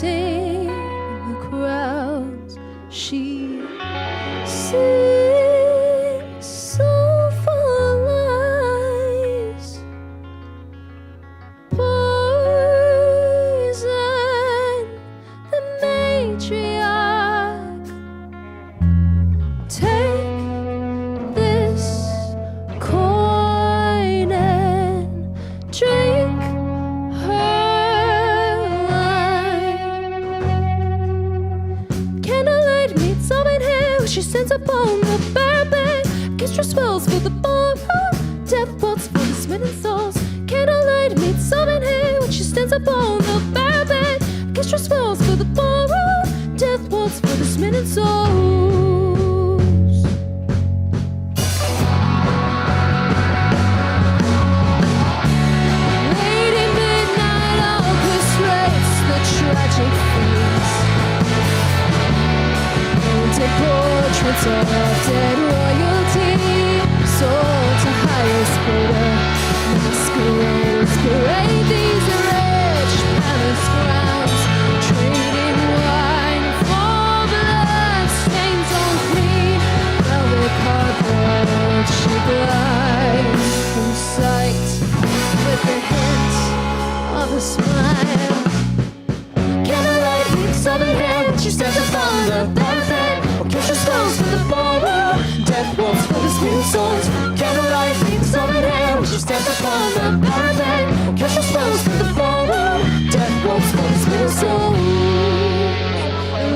waiting in the crowds. She sings soulful lies, poison the matriarch. Take this coin and drink her wine. Candlelight meets sobbing hair, she stands upon the parapet. Orchestra swells for the ballroom, death waltz for the smitten souls. Candlelight meets sobbing hair, when she stands upon the parapet. Orchestra swells for the ballroom, death waltz for the smitten souls. Lady Midnight orchestrates the tragic face. Painted portraits of dead royalty, sold to highest bidder. Masquerades parade these rich palace grounds, trading wine for blood stains on clean velvet carpet. She glides from sight with the hint of a smile. Candlelight meets on her hair when she stands upon the parapet. Orchestra swells for the ballroom, death waltz for the smooth souls. Candlelight meets on her hair when she stands upon the parapet. Orchestra swells for the ballroom, death waltz for the smooth souls.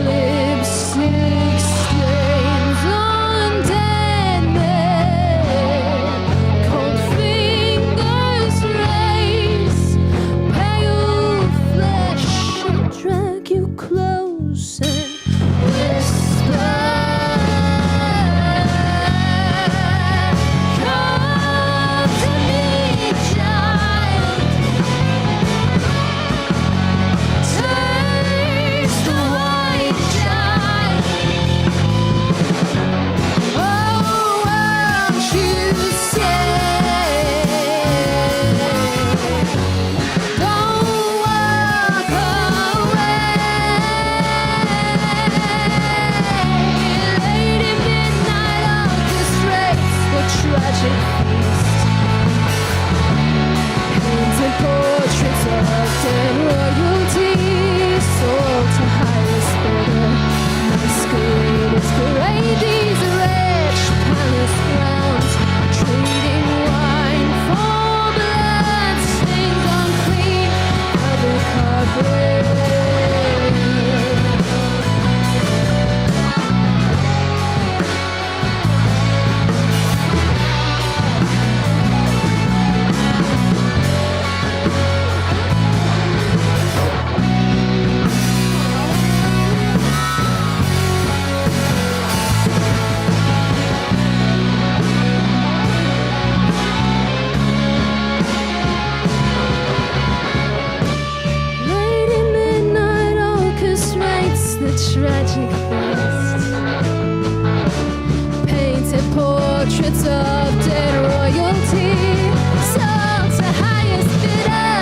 Lipstick stains on dead men, cold fingers raise pale flesh. She'll drag you close and whisper, "Come to me, child. Taste the white child. Oh, won't you say, don't walk away." Lady Midnight orchestrates the tragic feast. Painted portraits of dead royalty, sold to highest bidder. Masqueraders parade these rich palace grounds, trading wine for blood stains on clean velvet carpet. Lady Midnight orchestrates the tragic feast. Painted portraits of dead royalty, sold to highest bidder.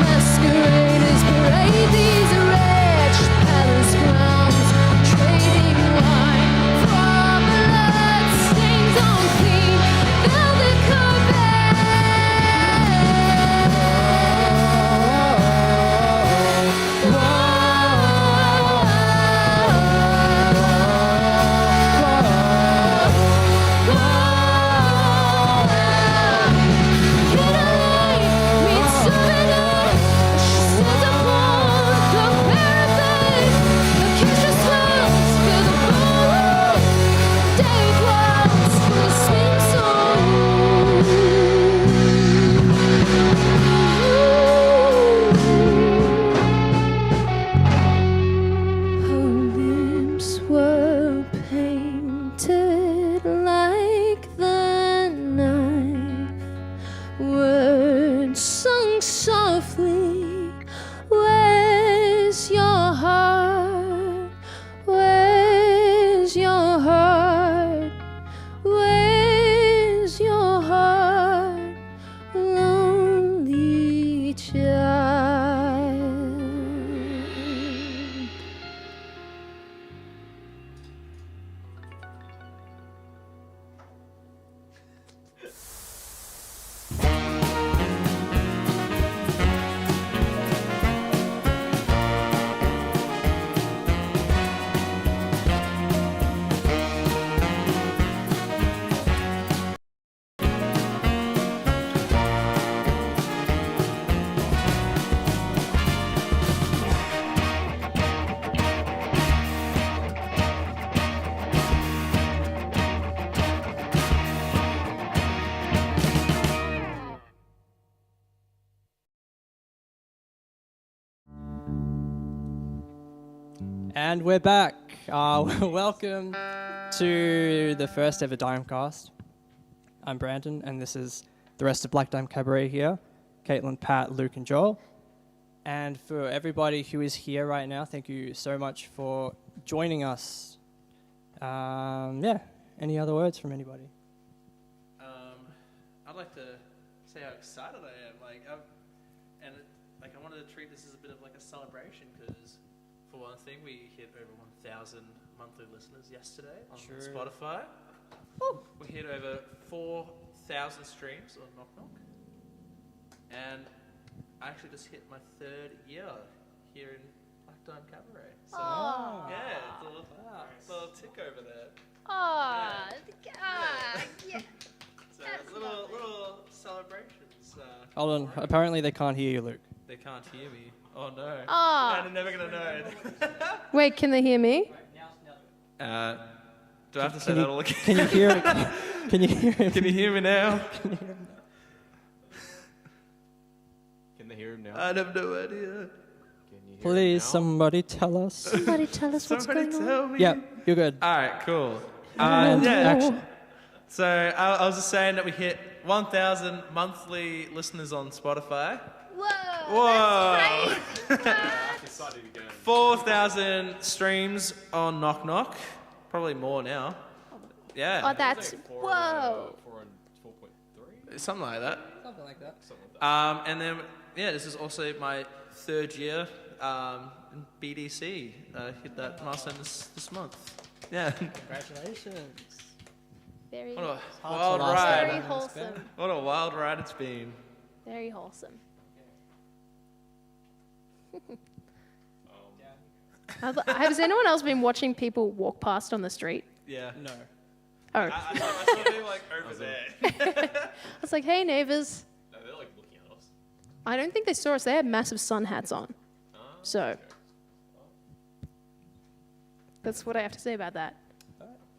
Masqueraders parade these rich palace grounds, trading wine for blood stains on clean velvet carpet. Whoa. And we're back. Welcome to the first ever Dimecast. I'm Brandon, and this is the rest of Black Dime Cabaret here. Caitlin, Pat, Luke, and Joel. And for everybody who is here right now, thank you so much for joining us. Any other words from anybody? I'd like to say how excited I am. I wanted to treat this as a bit of like a celebration because, for one thing, we hit over 1,000 monthly listeners yesterday on Spotify. Woo. We hit over 4,000 streams on Knock Knock, and I actually just hit my 3rd year here in Black Dime Cabaret. So yeah, it's a little tick over there. Yeah. So little celebrations. Hold on. Apparently they can't hear you, Luke. They can't hear me. Oh no. Oh. They're never gonna know it. Wait, can they hear me? Do I have to say that all again? Can you hear it? Can you hear him? Can you hear me now? Can they hear him now? I have no idea. Can you hear Please, him now? somebody tell us. Somebody tell us what's Somebody going on. tell me. Yeah, you're good. All right, cool. Action. So I was just saying that we hit 1,000 monthly listeners on Spotify. Whoa. That's great. Excited again. 4,000 streams on Knock Knock. Probably more now. Yeah. Oh, that's whoa. 4.3? Something like that. Something like that. And then, this is also my 3rd year in BDC. Hit that milestone this month. Yeah. Congratulations. Very, What a Hard wild to last ride. very wholesome. What a wild ride it's been. Very wholesome. Has anyone else been watching people walk past on the street? Yeah. No. Oh, I saw them like over there. I was like, hey neighbors. No, they're like looking at us. I don't think they saw us. They had massive sun hats on. So that's what I have to say about that.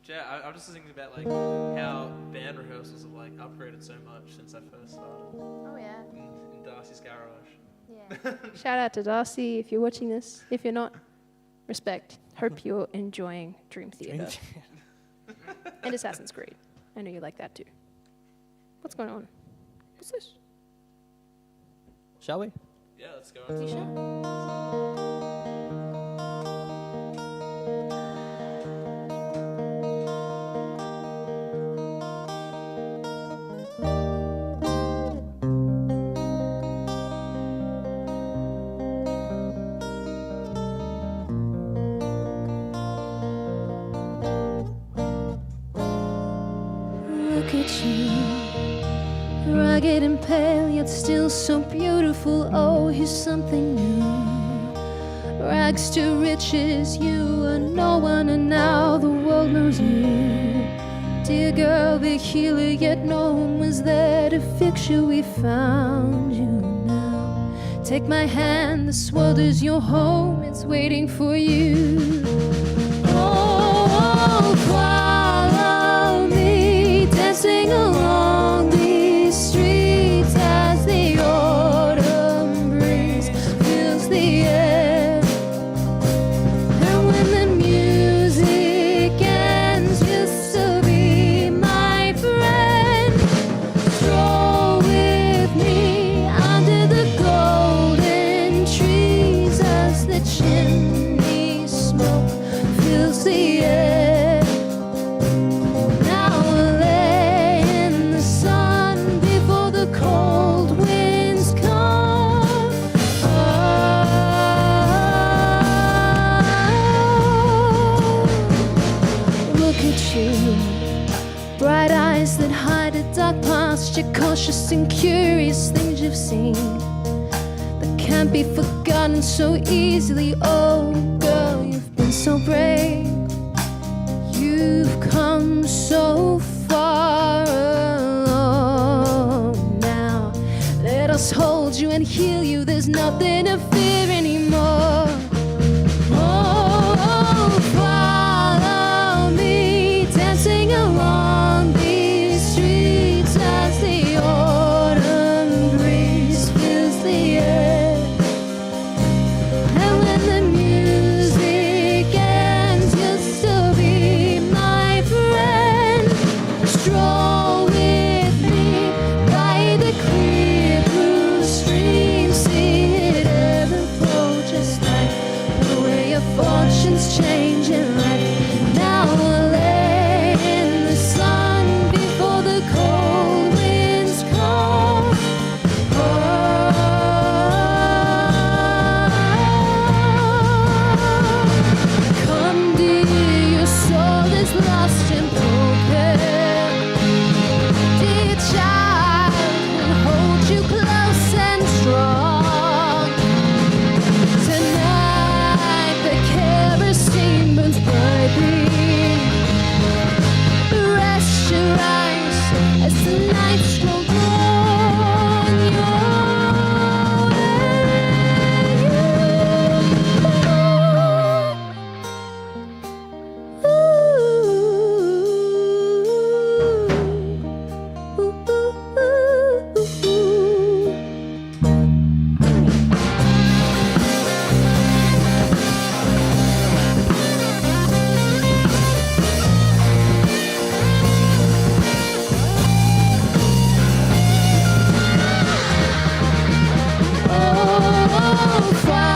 Yeah, I'm just thinking about like how band rehearsals have like upgraded so much since I first started Oh yeah. in Darcy's garage. Yeah. Shout out to Darcy if you're watching this. If you're not, respect. Hope you're enjoying Dream Theater and Assassin's Creed. I know you like that too. What's going on? What's this? Shall we? Yeah, let's go. You sure? Look at you, rugged and pale, yet still so beautiful. Oh, here's something new. Rags to riches, you are no one, and now the world knows you. Dear girl, the healer, yet no one was there to fix you. We found you now. Take my hand, this world is your home, it's waiting for you. Oh, follow me, dancing along these streets as the autumn breeze fills the air. And when the music ends, you'll still be my friend. Stroll with me under the golden trees as the chimney smoke fills the air. Now we'll lay in the sun before the cold winds come. Oh, look at you, bright eyes that hide a dark past. You're cautious and curious, things you've seen that can't be forgotten so easily. Oh, girl, you've been so brave. You've come so far along now. Let us hold you and heal you. There's nothing to fear anymore. Oh, follow me, dancing along these streets as the autumn breeze fills the air. And when the music is changing life. Now we'll lay in the sun before the cold winds come. Come dear, your soul is lost and broken. Dear child, we'll hold you close and strong. Tonight the kerosene burns brightly. Rest your eyes as the nights grow on your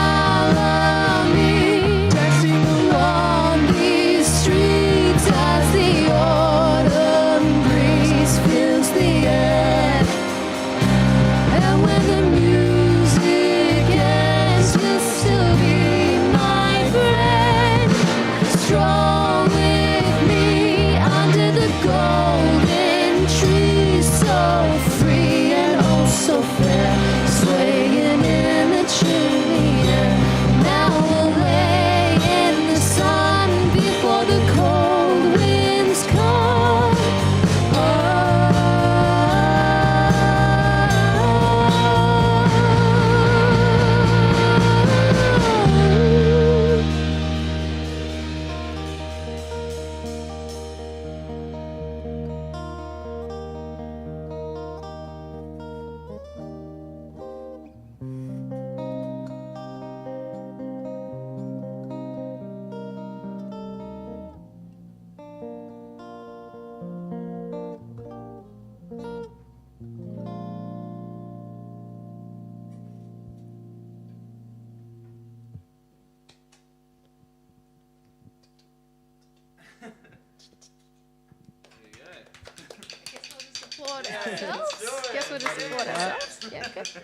follow me, dancing along these streets as the autumn breeze fills the air. And when the music ends, you'll still be my friend. Strong with me under the golden trees, so free and oh so fair, swaying in the chilly air. Now we'll lay in the sun before the cold winds come. Guess we'll just support ourselves. Yeah, good. I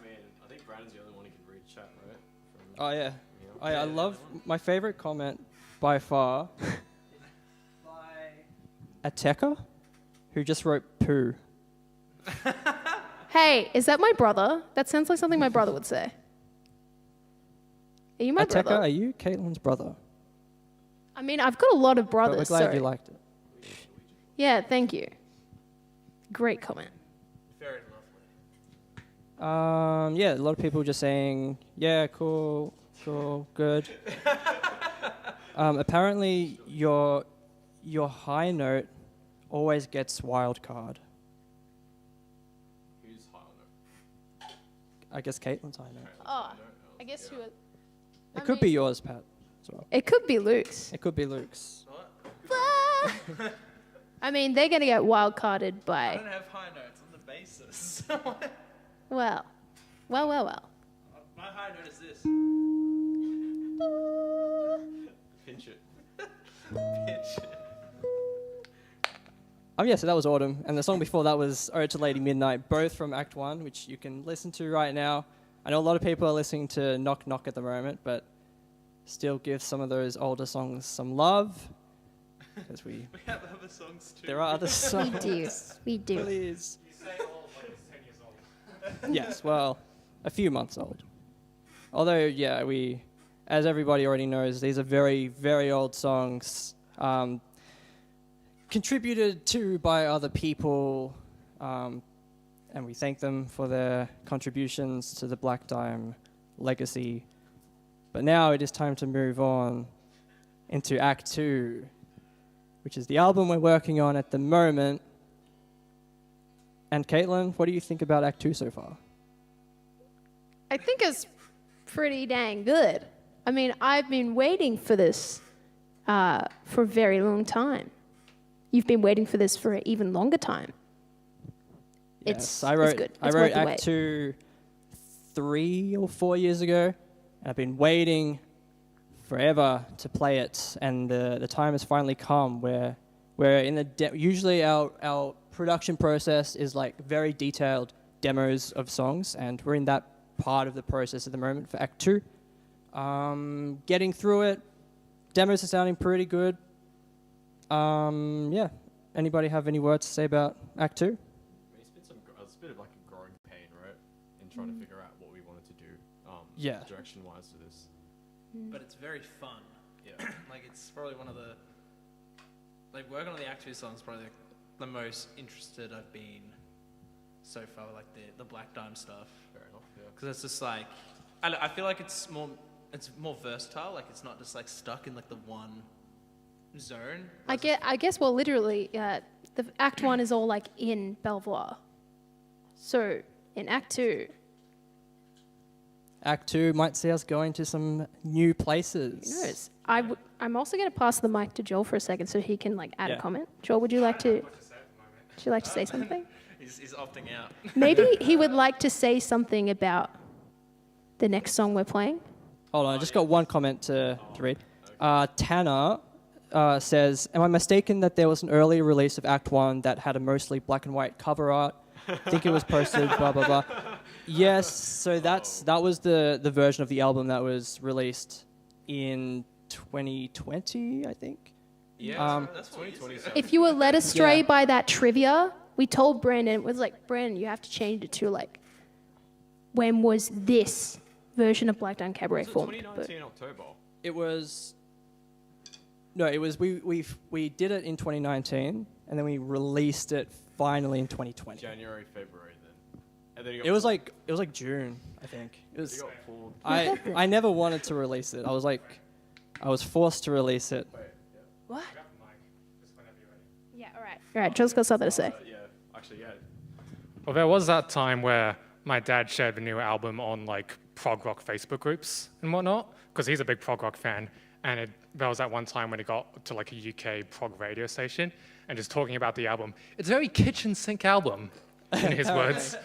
mean, I think Brandon's the only one who can read chat, right? Oh yeah. Oh, yeah. I love my favorite comment by far. By Ateka, who just wrote poo. Hey, is that my brother? That sounds like something my brother would say. Are you my Ateka, brother? are you Caitlin's brother? I mean, I've got a lot of But brothers. we're glad Sorry. you liked it. Yeah, thank you. Great comment. Very lovely. Yeah, a lot of people just saying, yeah, cool, good. Apparently, your high note always gets wild card. Who's high on it? I guess Caitlin's high note. Oh, I guess you would. It could be yours, Pat, as well. It could be Luke's. It could be Luke's. What? I mean, they're going to get wild carded I by, don't have high notes on the basis. well. My high note is this. Pinch it. Pitch. Yeah, so that was Autumn, and the song before that was Ode to Lady Midnight, both from Act 1, which you can listen to right now. I know a lot of people are listening to Knock Knock at the moment, but still give some of those older songs some love, because We have other songs too. there are other songs. We do. Please. You say old like it's 10 years old. Yes, well, a few months old. Although, yeah, as everybody already knows, these are very, very old songs, contributed to by other people, and we thank them for their contributions to the Black Dime legacy. But now it is time to move on into Act 2, which is the album we're working on at the moment. And Caitlin, what do you think about Act 2 so far? I think it's pretty dang good. I mean, I've been waiting for this for a very long time. You've been waiting for this for an even longer time. Yes, It's I wrote good. I It's wrote worth the Act wait. 2 3 or 4 years ago, and I've been waiting forever to play it, and the time has finally come where we're in the usually our production process is like very detailed demos of songs, and we're in that part of the process at the moment for Act 2. Getting through it, demos are sounding pretty good. Yeah. Anybody have any words to say about Act 2? I mean, it's been a bit of like a growing pain, right? In trying to figure out what we wanted to do, Yeah. direction-wise to this. But it's very fun. Yeah. Like it's probably one of the working on the Act 2 songs probably the most interested I've been so far. Like the Black Dime stuff. Fair enough. Yeah. Because it's just like I feel like it's more versatile. Like it's not just like stuck in like the one zone. I guess. Well, literally, the Act 1 is all like in Belvoir. So in Act 2, Act 2 might see us going to some new places. who knows? I'm also going to pass the mic to Joel for a second so he can like add Yeah. a comment. Joel, would you like to? What to say at the moment? Would you like to say something? He's opting out. Maybe he would like to say something about the next song we're playing. Hold on, I just got one comment to read. Tanner says, am I mistaken that there was an earlier release of Act 1 that had a mostly black and white cover art? I think it was posted, blah, blah, blah. Yes, so that was the version of the album that was released in 2020, I think. Yeah, that's what it 2020. is. If you were led astray Yeah. by that trivia, we told Brandon, it was like, Brandon, you have to change it to like, when was this version of Black Dime Cabaret Was it formed? 2019 October? It was... No, it was... We did it in 2019, and then we released it finally in 2020. January, February then. And then you got It was like June, I think. It You was... got pulled. I never wanted to release it. I was forced to release it. Wait, yeah. What? Grab the mic, just whenever you're ready. Yeah, all right. All right, Joel's got something to say. Yeah, actually, yeah. Well, there was that time where my dad shared the new album on like prog rock Facebook groups and whatnot, because he's a big prog rock fan. And there was that one time when he got to like a UK prog radio station and just talking about the album. It's a very kitchen sink album, in his words.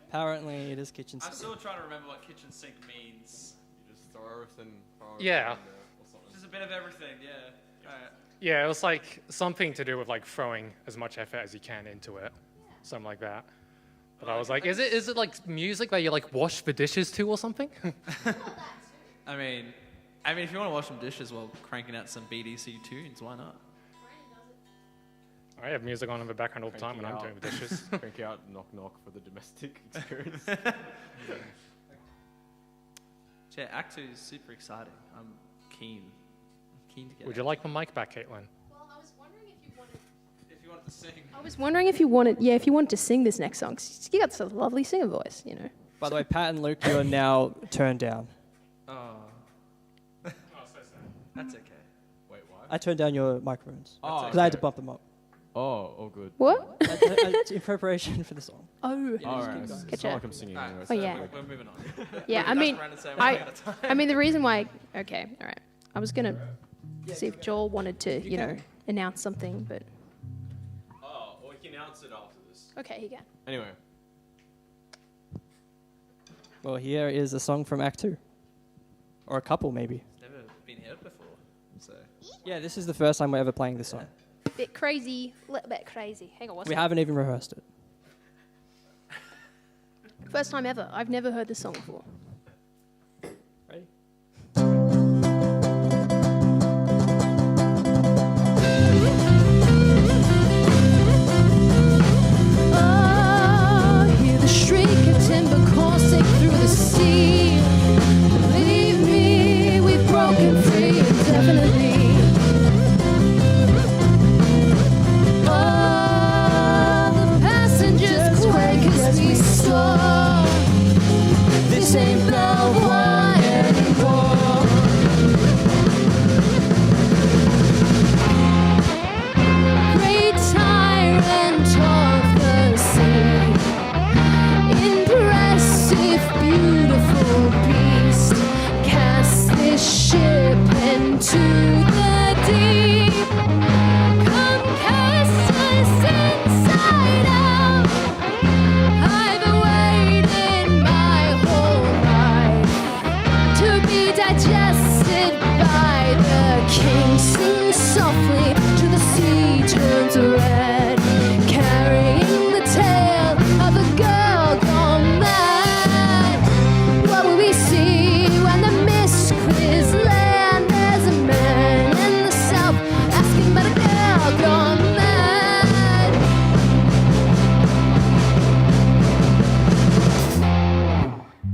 Apparently, it is kitchen I'm sink. still trying to remember what kitchen sink means. You just throw everything. Yeah. in there or something. Just a bit of everything, yeah. Alright. Yeah, it was like something to do with like throwing as much effort as you can into it, something like that. But I was like, is it like music that you like wash the dishes to or something? I mean, if you want to wash some dishes while cranking out some BDC tunes, why not? I have music on in the background all the time when I'm doing the dishes. Crank out knock knock for the domestic experience. Yeah, Act 2 is super exciting. I'm keen to get Would it. you like the mic back, Caitlin? Well, I was wondering if you wanted... If you wanted to sing. I was wondering if you wanted to sing this next song. 'Cause you got such a lovely singer voice, you know. By the way, Pat and Luke, you are now turned down. Oh, Oh, so sad. that's okay. Wait, why? I turned down your microphones Oh, because I had to okay. bump them up Oh, good. What? in preparation for the song. Oh. Alright, going. it's Gotcha. not like I'm singing Alright, anyway. so yeah. we're moving on. Yeah, I That's mean, Brandon saying one thing at a time. I mean, the reason why... Okay, all right. I was going to see if Joel wanted to, you know, announce something, but... Oh, well, we can announce it after this. Okay, he can. Anyway, Well, here is a song from Act 2. Or a couple, maybe. It's never been heard before, so. Yeah, this is the first time we're ever playing this song. Bit crazy, little bit crazy. Hang on, what's We that? haven't even rehearsed it. First time ever. I've never heard this song before. Ready? Oh, hear the shriek of timber coursing through the sea. Believe me, we've broken free indefinitely. Oh, the passengers quake as we soar. This ain't Belvoir anymore. Great tyrant of the sea, impressive, beautiful beast, cast this ship into the deep. Come cast us inside out. I've waited my whole life to be digested king sings softly to the sea turns red, carrying the tale of a girl gone mad. What will we see when the mist clears land? There's a man in the south asking about a girl gone mad.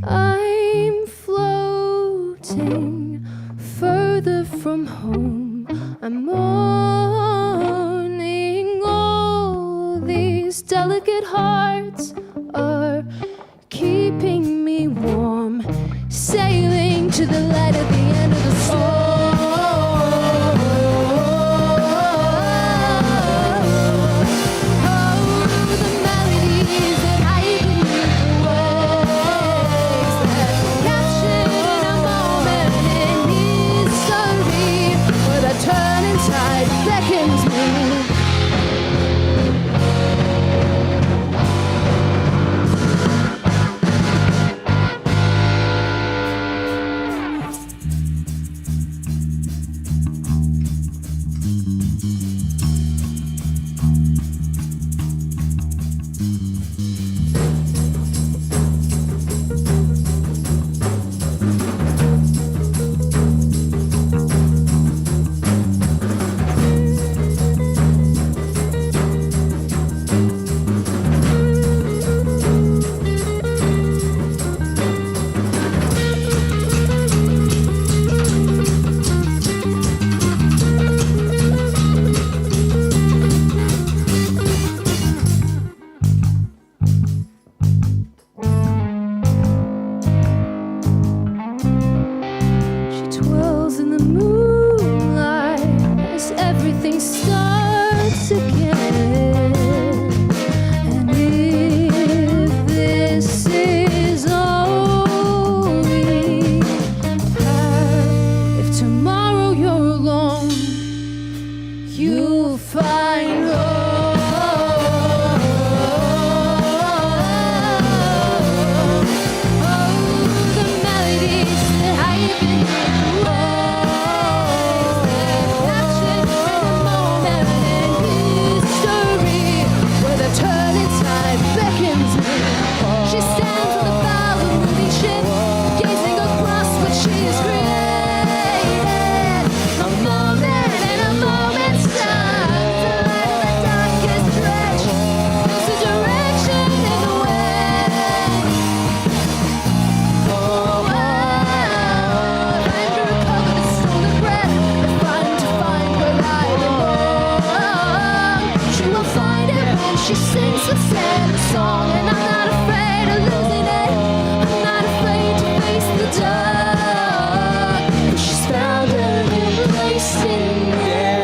I'm floating further from home. I'm mourning. All these delicate hearts are keeping me warm, sailing to the light at the end of the storm. Oh, the melodies that hide beneath the waves that captured in a moment in history, where the turning tide beckons me. She twirls in the moonlight as everything starts again. And if this is all we have, if tomorrow you're alone, you'll find the melodies that hide beneath the waves that captured in a moment in history, where the turning tide beckons me. She stands on the bow of a moving ship, gazing across what she has created. A moment in a moment's time, the light of the darkest dredge knows the direction and the way. Oh, if I can recover the stolen breath, if I'm to find where I belong, she will find it when she sings the same song. And I'm not afraid of losing it. I'm not afraid to face the dark. And she's found her new place in there.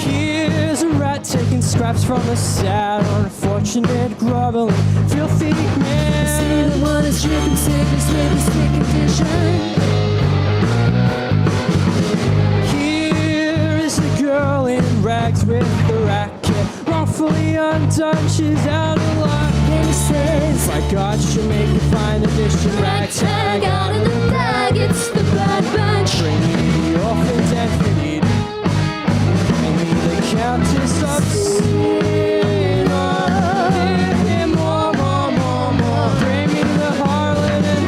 Here's a rat taking scraps from a sad, unfortunate, groveling, filthy man. See the one is dripping sickness with his sick condition. Here is a girl in rags with the racket, wrongfully undone, she's out of luck. And he says, My God, she'll make you find a dish and ragtag out in the bag, it's the bad bunch. Bring me the orphans and feed. Bring me the Countess of Sina. Give him more. Bring me the harlot and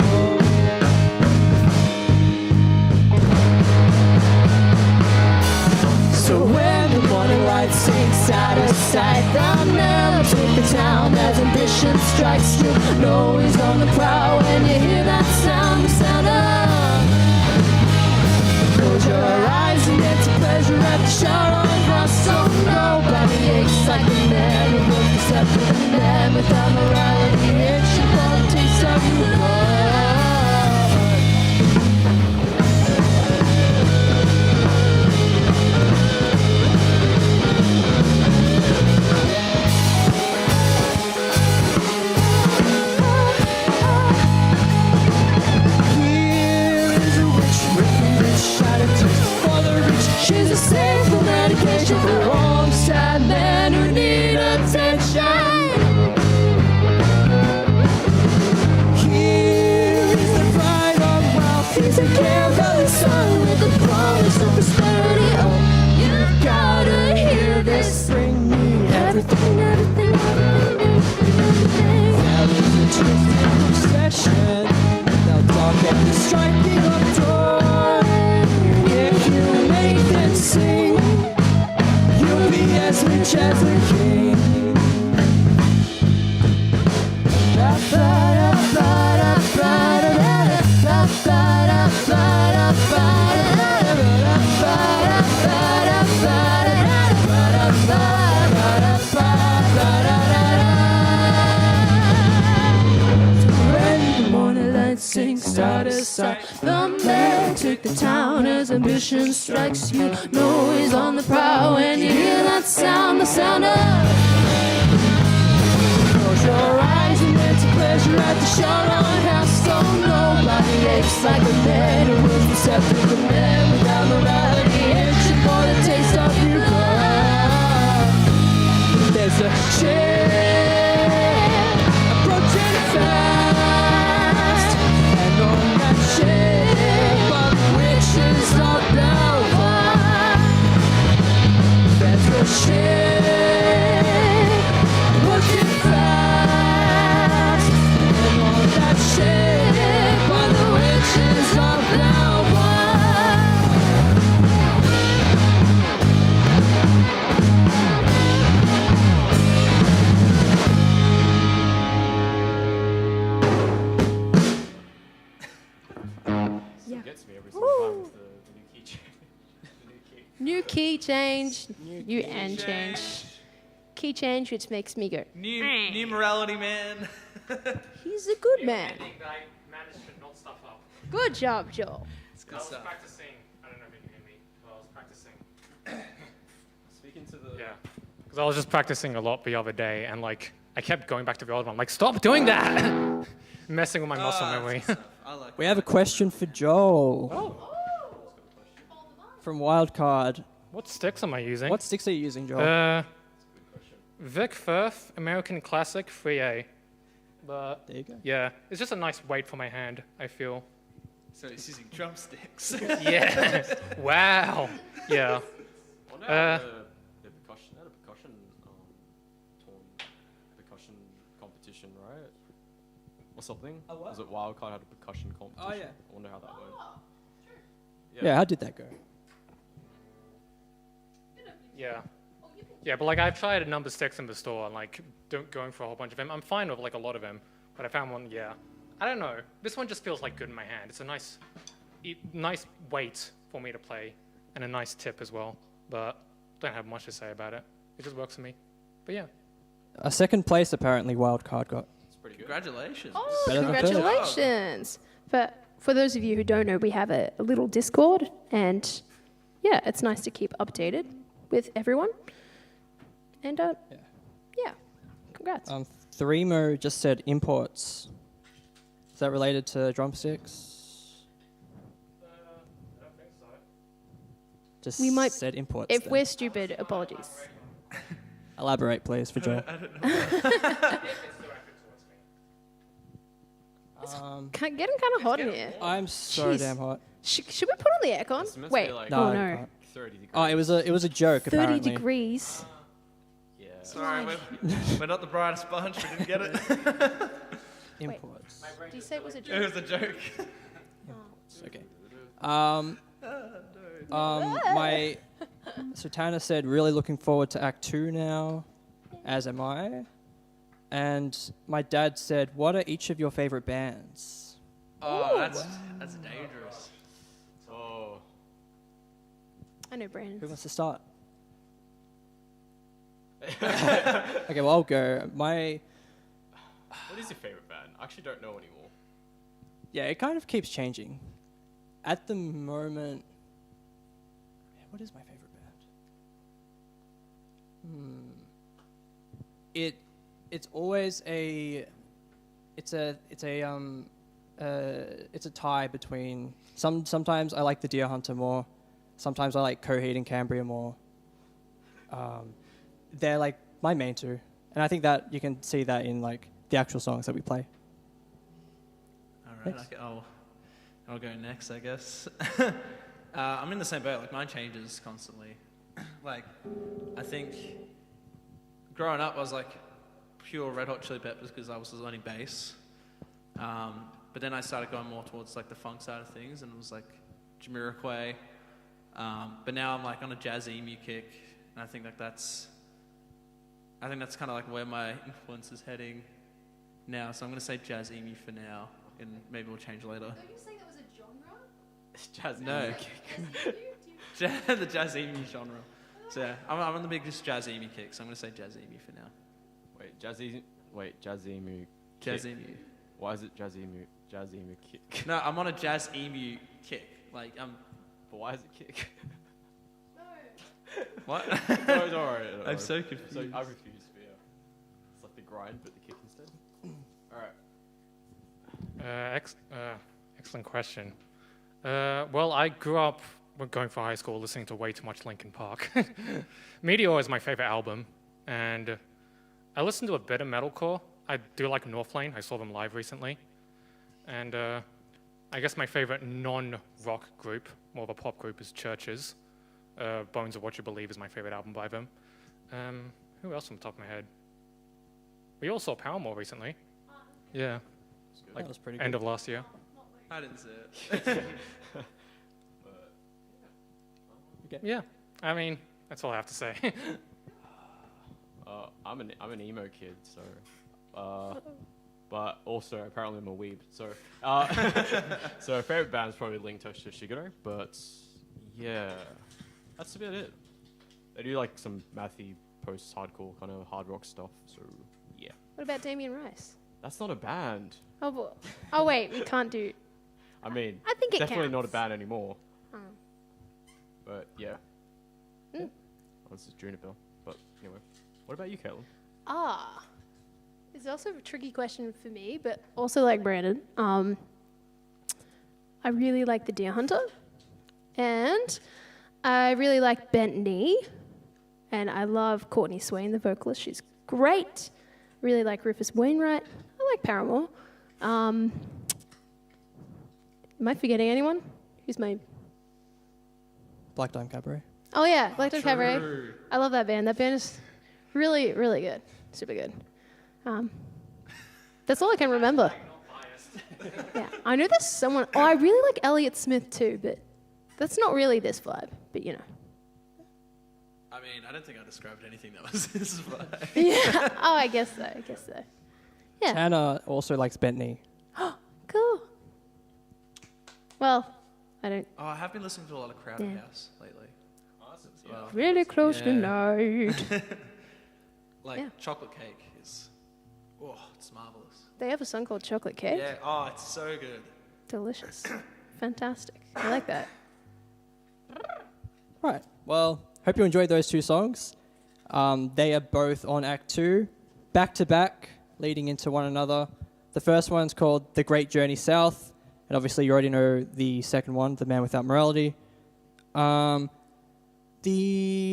so when the morning light sinks out of sight, thou never take the town as ambition strikes you. Know he's on the prowl when you hear that sound, the sound of. Close your eyes and get to pleasure at the shout on cross. So nobody aches like the man who was deceptive, the man without morality. It's your politics of your blood. everything, everything, everything, everything. There is a twisted obsession. They'll dark at the striking of dawn. If you make them sing, you'll be as rich as a king. Start a sight. The man took the town as ambition strikes you. Know he's on the prowl when you hear that sound, the sound of. Close your eyes and enter pleasure at the shot on house. So nobody aches like a man who was receptive of man without morality. Itching for the taste of you. There's a chair approaching fast. On that ship of witches of Belvoir, there's a ship looking fast. And on that ship are the witches of Gets me every single time with the new key change. New key change, new end change. Key change, which makes me go, New morality, man. he's a good man. that I managed to not stuff up. Good job, Joel. It's I good was stuff. practicing. I don't know if you can hear me, but I was practicing. Speaking to the... Yeah. Because I was just practicing a lot the other day, and like I kept going back to the old one. I'm like, stop doing that! Messing with my muscle memory. I like We have a question for Joel. From Wildcard. What sticks am I using? What sticks are you using, Joel? Vic Firth American Classic 3A. But There you go. yeah, it's just a nice weight for my hand, I feel. So he's using drumsticks. Yeah. Wow. Yeah. Wonder Uh, how the percussion, they had a percussion, percussion competition, right? Or something? A what? Was it Wildcard had a percussion competition? yeah. I wonder how that went. Yeah, how did that go? Yeah. Yeah, but like I've tried a number of sticks in the store and like going for a whole bunch of them. I'm fine with like a lot of them, but I found one, yeah. I don't know. This one just feels like good in my hand. It's a nice weight for me to play and a nice tip as well, but don't have much to say about it. It just works for me. But yeah. A second place apparently Wildcard got. It's pretty good. Congratulations. Oh, Better than third. congratulations. But for those of you who don't know, we have a little Discord, and yeah, it's nice to keep updated with everyone. And yeah, congrats. Threemo just said imports. Is that related to drumsticks? I don't think so. Just We might- said imports. If then. we're stupid, apologies. Elaborate, please, for Joel. Getting kind of hot in here. I'm so Jeez. damn hot. Should we put on the aircon? It's meant to Wait, be like- No, oh I no. can't. 30 degrees. Oh, it was a joke 30 apparently. degrees. Yeah. Sorry, we're not the brightest bunch. We didn't get it. Imports. Did you say it was a It joke? was a joke. Okay. My Sutana said really looking forward to Act 2 now, as am I. And my dad said, "What are each of your favorite bands?" Oh, that's dangerous. Oh. I know Who Brandon. wants to start? Okay, well I'll go. What is your favorite band? I actually don't know anymore. Yeah, it kind of keeps changing. At the moment, what is my favorite band? It's always it's a tie between sometimes I like the Deer Hunter more, sometimes I like Coheed and Cambria more. They're like my main two, and I think that you can see that in like the actual songs that we play. All right, Thanks. okay, I'll go next, I guess. I'm in the same boat. Like mine changes constantly. Like I think growing up, I was like pure Red Hot Chili Peppers because I was learning bass. But then I started going more towards like the funk side of things, and it was like Jamiroquai. But now I'm like on a jazz emu kick, and I think that's kind of like where my influence is heading now. So I'm gonna say jazz emu for now, and maybe we'll change later. Don't you say that was a genre? Jazz, no, the jazz emu genre. So yeah, I'm on the biggest jazz emu kick, so I'm gonna say jazz emu for now. Jazz emu. Jazz kick. emu. Why is it jazz emu kick? No, I'm on a jazz emu kick. Like But why is it kick? What? No, don't worry. I'm so confused. So I'm confused. But yeah, it's like the grind, but the kick instead. All right. Excellent question. Well, I grew up going for high school listening to way too much Linkin Park. Meteor is my favorite album, and I listen to a bit of metalcore. I do like Northlane. I saw them live recently. And I guess my favorite non-rock group, more of a pop group, is Churches. Bones of What You Believe is my favorite album by them. Who else from the top of my head? We all saw Paramore recently. Yeah. That was pretty End good. of last year. I didn't see it. Yeah. I mean, that's all I have to say. I'm an emo kid, so. But also apparently I'm a weeb, so. So favorite band's probably Link to Shigeru, but yeah, that's about it. They do like some mathy post-hardcore kind of hard rock stuff, so yeah. What about Damien Rice? That's not a band. Oh wait, we can't do. I mean, I think it definitely not a counts. band anymore. Oh. But yeah. Mm. Well, this is Juniper. But anyway, what about you, Caitlin? It's also a tricky question for me, but also like Brandon. I really like the Deer Hunter, and I really like Bent Knee, and I love Courtney Swain, the vocalist. She's great. Really like Rufus Wainwright. I like Paramore. Am I forgetting anyone? Who's my... Black Dime Cabaret. Oh yeah, Black Dime Cabaret. I love that band. That band is really, really good. Super good. That's all I can remember. Yeah, I know there's someone... Oh, I really like Elliott Smith too, but that's not really this vibe, but you know. I mean, I don't think I described anything that was this vibe. Yeah. Oh, I guess so. Yeah. Tanner also likes Bent Knee. Cool. Well, I don't... Oh, I have been listening to a lot of Crowded Yeah. House lately. As well. Really close Yeah. tonight. Like Yeah. chocolate cake is, it's marvelous. They have a song called Chocolate Cake. Yeah, oh, it's so good. Delicious. Fantastic. I like that. Right. Well, hope you enjoyed those two songs. They are both on Act 2, back to back, leading into one another. The first one's called The Great Journey South, and obviously you already know the second one, The Man Without Morality. The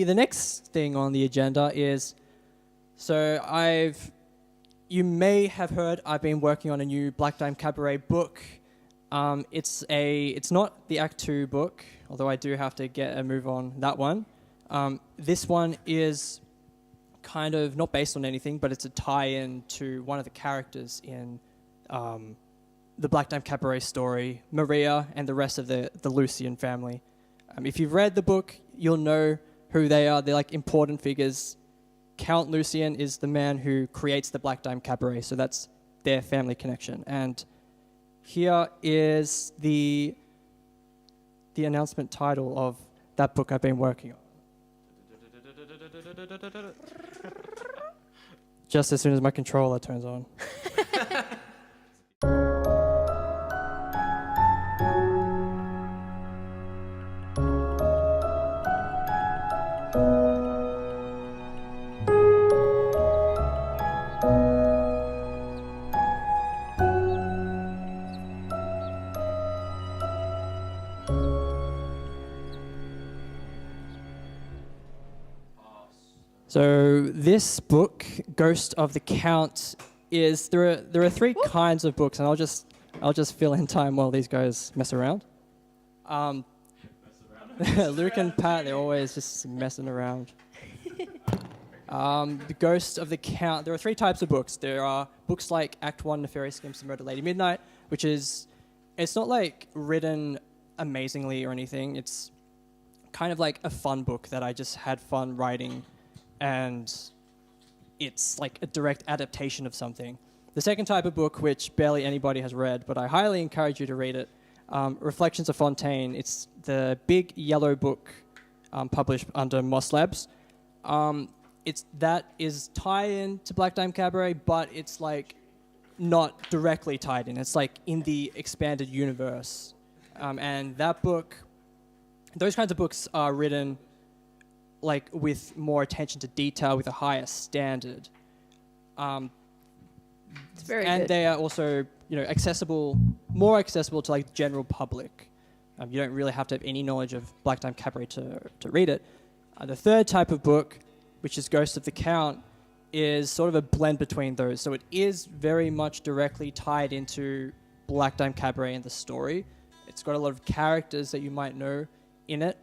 next thing on the agenda is, you may have heard I've been working on a new Black Dime Cabaret book. It's not the Act 2 book, although I do have to get a move on that one. This one is kind of not based on anything, but it's a tie-in to one of the characters in the Black Dime Cabaret story, Maria and the rest of the Lucian family. If you've read the book, you'll know who they are. They're like important figures. Count Lucian is the man who creates the Black Dime Cabaret, so that's their family connection. And here is the announcement title of that book I've been working on. Just as soon as my controller turns on. So this book, Ghost of the Count, is there are three kinds of books, and I'll just fill in time while these guys mess around. Luke and Pat, they're always just messing around. The Ghost of the Count. There are 3 types of books. There are books like Act 1, Nefarious Schemes to Murder Lady Midnight, which is, it's not like written amazingly or anything. It's kind of like a fun book that I just had fun writing, and it's like a direct adaptation of something. The second type of book, which barely anybody has read, but I highly encourage you to read it, Reflections of Fontaine. It's the big yellow book published under Moss Labs. That is tied in to Black Dime Cabaret, but it's like not directly tied in. It's like in the expanded universe. And that book, those kinds of books are written like with more attention to detail, with a higher standard. It's very and good. they are also, more accessible to like general public. You don't really have to have any knowledge of Black Dime Cabaret to read it. The third type of book, which is Ghost of the Count, is sort of a blend between those. So it is very much directly tied into Black Dime Cabaret and the story. It's got a lot of characters that you might know in it.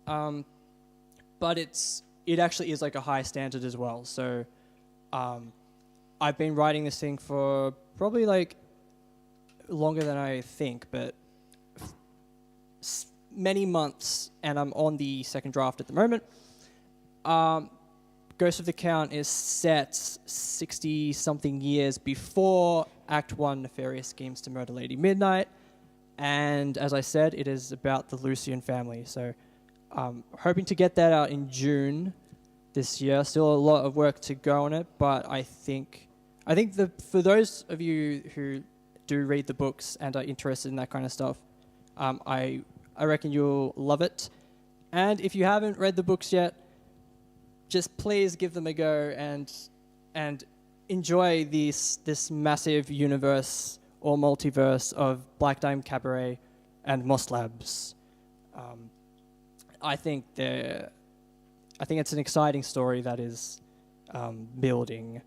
But it actually is like a high standard as well. So I've been writing this thing for probably like longer than I think, but many months, and I'm on the second draft at the moment. Ghost of the Count is set 60-something years before Act 1, Nefarious Schemes to Murder Lady Midnight. And as I said, it is about the Lucian family. So hoping to get that out in June this year. Still a lot of work to go on it, but I think for those of you who do read the books and are interested in that kind of stuff, I reckon you'll love it. And if you haven't read the books yet, just please give them a go and enjoy this massive universe or multiverse of Black Dime Cabaret and Moss Labs. I think it's an exciting story that is building.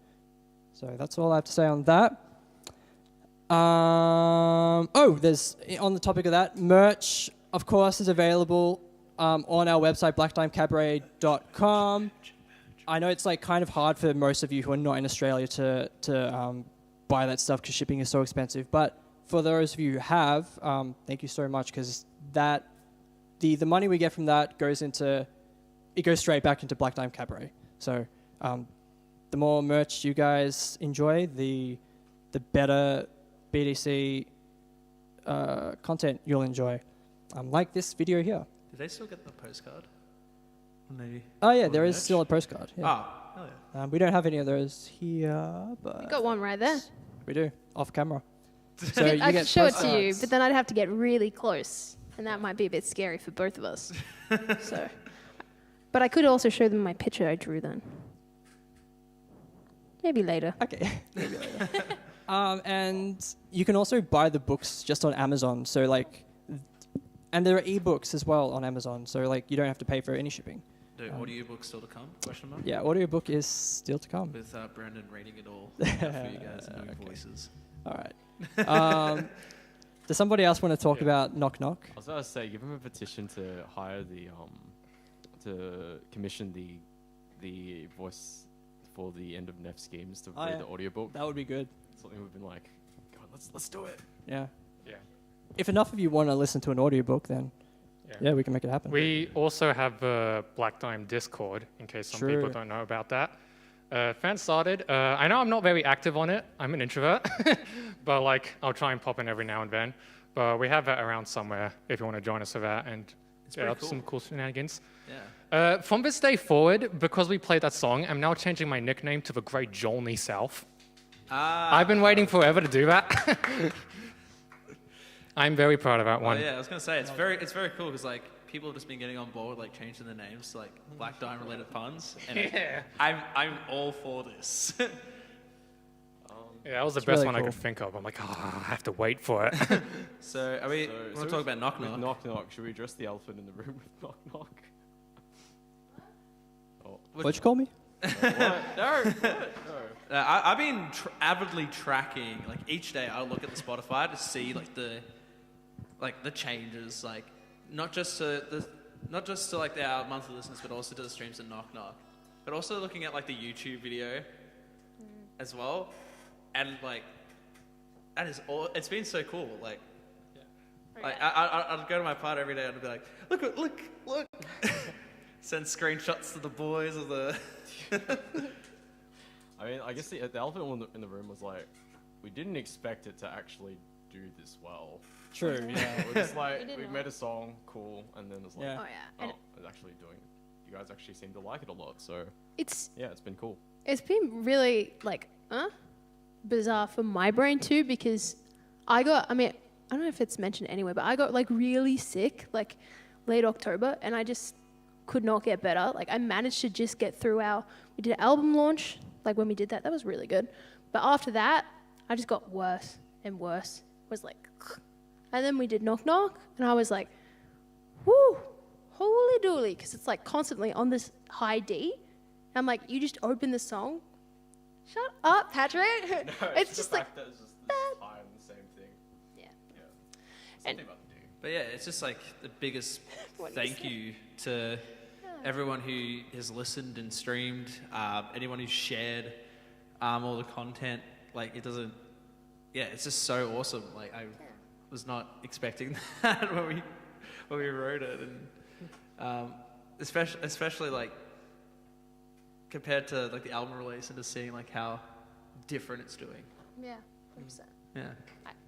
So that's all I have to say on that. There's, on the topic of that, merch, of course, is available on our website, blackdimecabaret.com. I know it's like kind of hard for most of you who are not in Australia to buy that stuff because shipping is so expensive. But for those of you who have, thank you so much, because that the money we get from that goes straight back into Black Dime Cabaret. So the more merch you guys enjoy, the better BDC content you'll enjoy. Like this video here. Did they still get the postcard? Maybe. Oh yeah, there is still a postcard. Yeah. Oh, hell yeah. We don't have any of those here, but You got one right there. we do off camera. So I could show it to you, postcards. but then I'd have to get really close, and that might be a bit scary for both of us. But I could also show them my picture I drew then. Maybe later. Okay. Maybe later. And you can also buy the books just on Amazon. So like, and there are ebooks as well on Amazon. So like, you don't have to pay for any shipping. Do audiobooks still to come? Question mark? Yeah, audiobook is still to come. With Brandon reading it all out for you guys in your voices. All right. Does somebody else want to talk about Knock Knock? I was about to say, give him a petition to hire to commission the voice for the end of Nef Schemes to read the audiobook. That would be good. Something we've been like, God, let's do it. Yeah. Yeah. If enough of you want to listen to an audiobook, then yeah, we can make it happen. We also have a Black Dime Discord, in case some people don't know about that. Fan started. I know I'm not very active on it. I'm an introvert. But like, I'll try and pop in every now and then. But we have that around somewhere if you want to join us for that and get some cool shenanigans. Yeah. From this day forward, because we played that song, I'm now changing my nickname to the Great Jolney South. I've been waiting forever to do that. I'm very proud of that one. Oh, yeah, I was gonna say it's very cool because like people have just been getting on board with like changing their names to like Black Dime related puns, and I'm all for this. Yeah, that was the best really one I cool. could think of. I'm like, I have to wait for it. So are we? want to talk about Knock With Knock? Knock Knock, should we address the elephant in the room with Knock Knock? Oh. What'd you call me? No. I've been avidly tracking like each day. I look at the Spotify to see like the changes, like not just to our monthly listeners, but also to the streams at Knock Knock. but also looking at like the YouTube video as well, and like that is all. It's been so cool. Like, like I'd go to my partner every day and I'd be like, look. Send screenshots to the boys of the. I mean, I guess the elephant in the room was like, we didn't expect it to actually do this well. True. Yeah. We're just like, didn't we know. made a song, cool, and then it's like, Yeah. Oh yeah, and it's actually doing. You guys actually seem to like it a lot, so it's yeah, it's been cool. it's been really like bizarre for my brain too, because I mean, I don't know if it's mentioned anyway, but I got like really sick like late October, and I just could not get better. Like I managed to just get through we did an album launch, like when we did that was really good. But after that, I just got worse and worse. It was like, and then we did Knock Knock, and I was like, whoo, holy dooly, because it's like constantly on this high D. I'm like, you just open the song. Shut up, Patrick. No, it's just like, that it's just this time, the same thing. yeah. Something about the D. But yeah, it's just like the biggest What do you thank you to everyone who has listened and streamed, anyone who's shared all the content. Like it doesn't, yeah, it's just so awesome. Like I was not expecting that when we wrote it, and especially like compared to like the album release and just seeing like how different it's doing. Yeah, 100%. Yeah.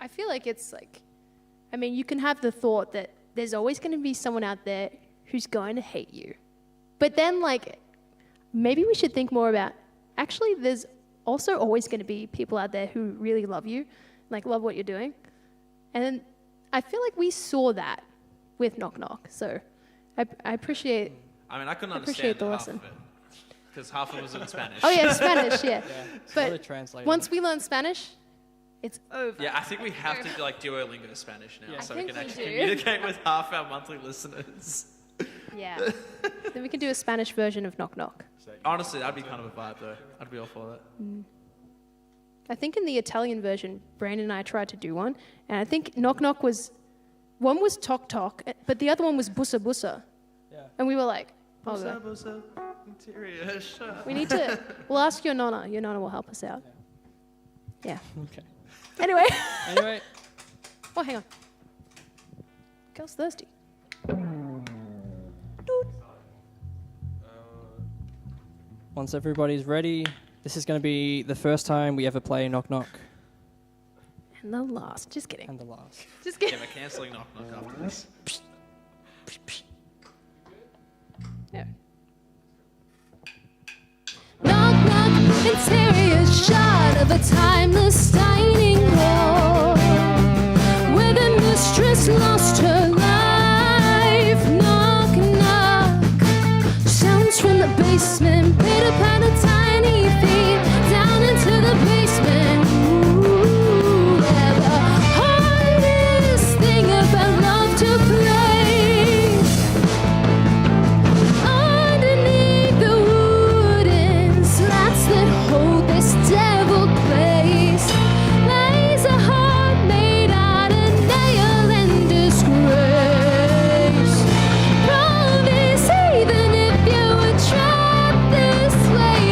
I feel like it's like, I mean, you can have the thought that there's always going to be someone out there who's going to hate you. But then, like, maybe we should think more about, actually, there's also always going to be people out there who really love you, like, love what you're doing. And I feel like we saw that with Knock Knock. So I appreciate. I mean, I couldn't Appreciate understand the half lesson. of it because half of it was in Spanish. Oh, yeah, Spanish, yeah. It's really But translated. once we learn Spanish, it's over. Yeah, I think we have to do like Duolingo Spanish now, Yeah. so I we think can we actually do. communicate with half our monthly listeners. Yeah. Then we can do a Spanish version of Knock Knock. Honestly, that'd be kind of a vibe, though. I'd be all for that. I think in the Italian version, Brandon and I tried to do one, and I think Knock Knock one was Tok Tok, but the other one was Bussa Bussa. Yeah. And we were like, oh, Bossa, bossa, interior shut. we need to, we'll ask your Nonna. Your Nonna will help us out. Yeah. Okay. Anyway. Anyway, Oh, hang on. Girl's thirsty. once everybody's ready, this is going to be the first time we ever play Knock Knock, And the last. Just kidding. and the last. Just Yeah, kidding. we're cancelling Knock Knock after this. Yeah. Knock, knock, interior shot of a timeless dining hall where the mistress lost her life. Knock, knock, sounds from the basement, pitter patter, tiny feet down into the basement. Ooh, yeah, the hardest thing about love to play. Underneath the wooden slats that hold this devil place lays a heart made out of nail and disgrace. Promise even if you were trapped this way,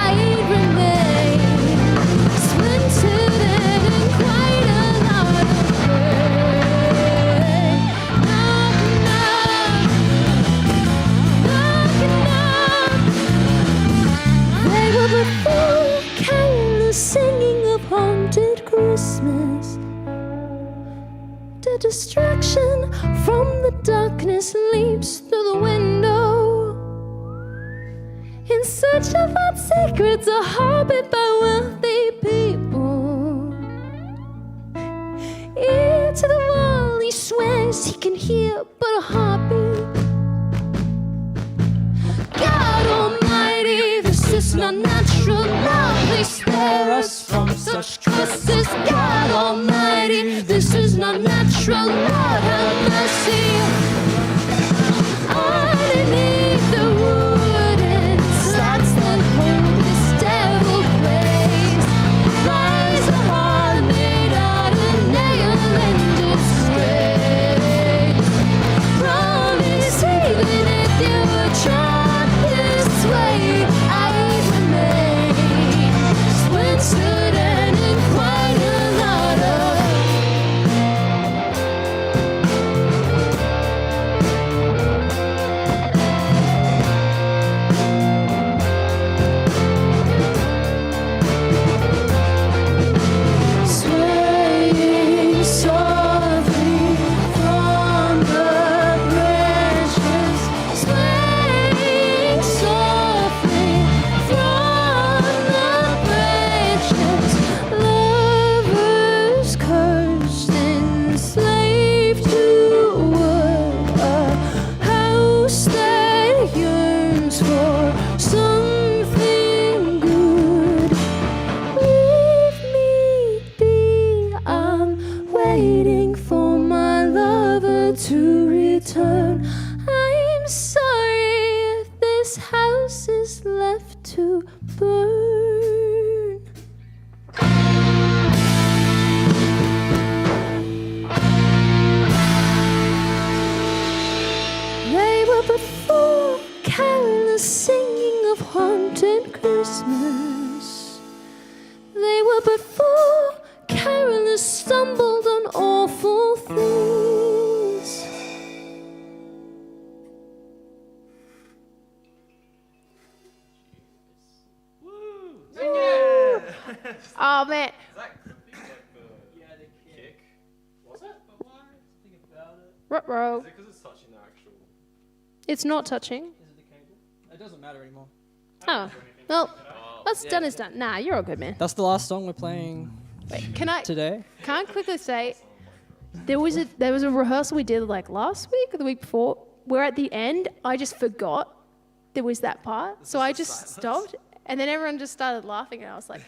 I'd remain splintered and in quite a lot of pain. Knock, knock. They were the full careless singing of haunted Christmas. The distraction from the darkness leaps through the window in search of what secrets are harbored by wealthy people. Ear to the wall, he swears he can hear but a heartbeat. God Almighty, this is not natural love. They spare us from such justice. God Almighty, this is not natural love. Have mercy. Underneath the wooden slats that hold this devil place lies a heart made out of nail and disgrace. Promise even if you were trapped this way, were before careless, stumbled on awful things. Oh man, Was it? ruh-roh. Is it because it's touching the actual? It's not touching. Is it the cable? It doesn't matter anymore. Oh, well, what's done is done. Nah, you're all good, man. That's the last song we're playing Wait, can I today. quickly say there was a rehearsal we did like last week or the week before where at the end I just forgot there was that part, so I just stopped, and then everyone just started laughing, and I was like,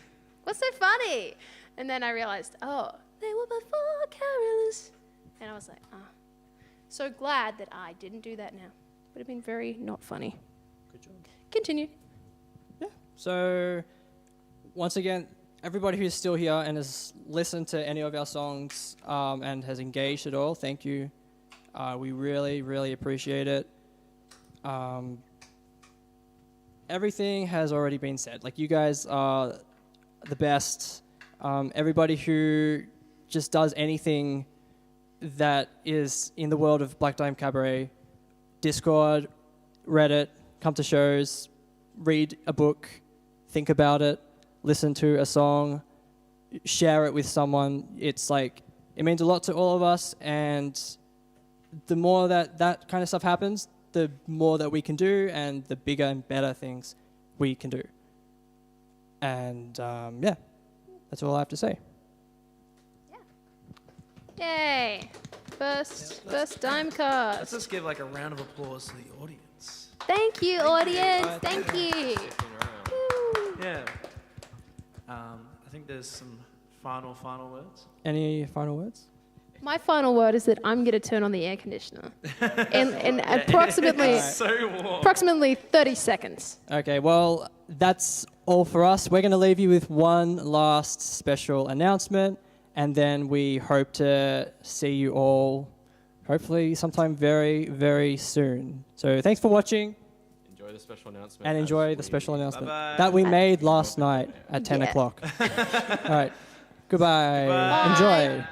"What's so funny?" And then I realized, oh, they were before careless, and I was like, ah. So glad that I didn't do that now. Would have been very not funny. Good job. Continue. So, once again, everybody who's still here and has listened to any of our songs and has engaged at all, thank you. We really, really appreciate it. Everything has already been said. Like, you guys are the best. Everybody who just does anything that is in the world of Black Dime Cabaret, Discord, Reddit, come to shows, read a book, think about it, listen to a song, share it with someone. It's like, it means a lot to all of us, and the more that kind of stuff happens, the more that we can do, and the bigger and better things we can do. And yeah, that's all I have to say. Yay! First dime Let's cast. just give like a round of applause to the audience. Thank you, audience. Thank you. Sticking around. Yeah. I think there's some final words. Any final words? My final word is that I'm going to turn on the air conditioner in approximately So warm. approximately 30 seconds. Okay, well, that's all for us. We're going to leave you with one last special announcement, and then we hope to see you all hopefully sometime very, very soon. So thanks for watching, Enjoy the special announcement. and as enjoy the we- special announcement Bye-bye. that we made last night at 10 Yeah. o'clock. All right, goodbye. Goodbye. Enjoy.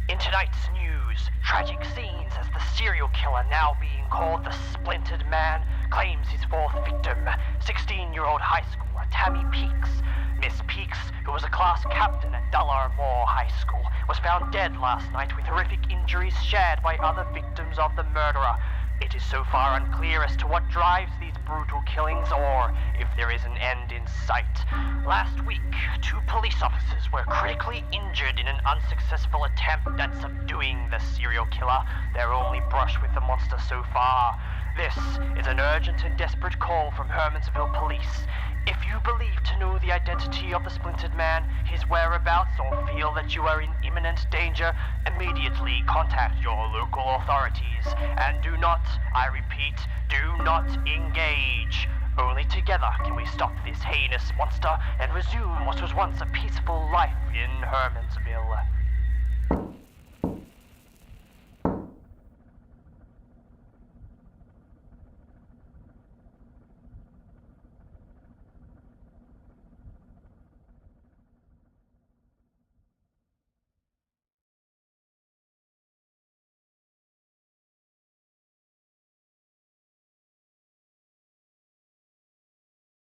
In tonight's news, tragic scenes as the serial killer, now being called the Splintered Man, claims his fourth victim, 16-year-old high schooler Tammy Peaks. Miss Peaks, who was a class captain at Dullarmore High School, was found dead last night with horrific injuries shared by other victims of the murderer. It is so far unclear as to what drives these brutal killings or if there is an end in sight. Last week, 2 police officers were critically injured in an unsuccessful attempt at subduing the serial killer, their only brush with the monster so far. This is an urgent and desperate call from Hermansville Police. If you believe to know the identity of the Splintered Man, his whereabouts, or feel that you are in imminent danger, immediately contact your local authorities. And do not, I repeat, do not engage. Only together can we stop this heinous monster and resume what was once a peaceful life in Hermansville.